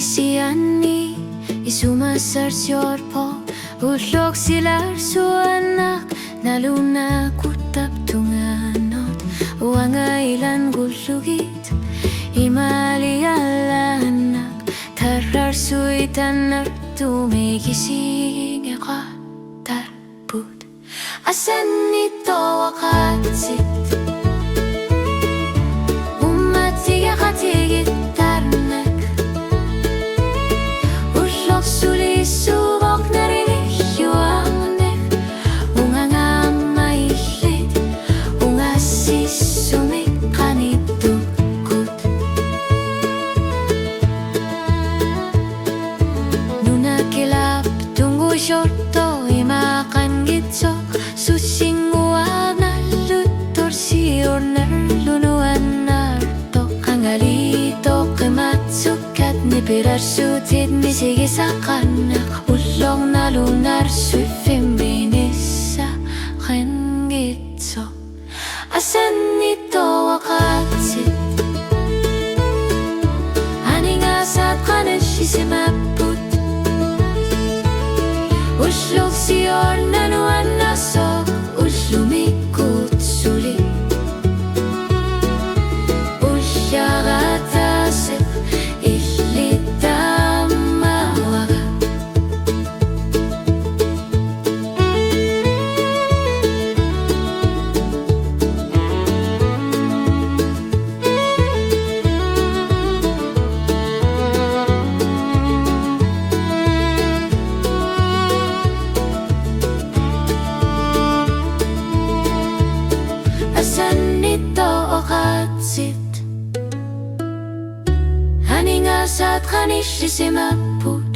Isiani isumasarsior po Ulok silar suanak Naluna kutap tunganot Wangailan gulugit Imalialanak Tarar suitanar tumigising ka tarbut Asan ito wakatsit Umatiga katigit tarnak Ulok suli subok narinig yuangnek Unganga mailit Ungasis sumikanitukut Nuna kilap tunggu shorto imakan gitsok Susing uwag na lutor siyor narlunuan narto Kangalito kematsukat ni pirar sutit ni sige sa kanak Ulong na lunar sufimbinis sa kengitso Asan ito wakatsit Aning asat kanes isimaput Ulog siyor nanuan nasok Ulumikut suli Usyagatasip ihlitamawaga Asan ito okatsit Haning asat kanish isimaput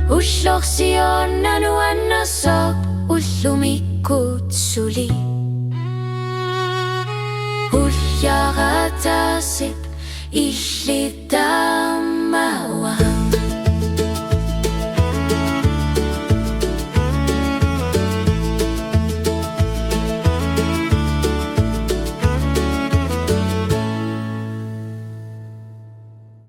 Uslok siyon nanuan nasok Ulumikut suli Usyagatasip ihlitam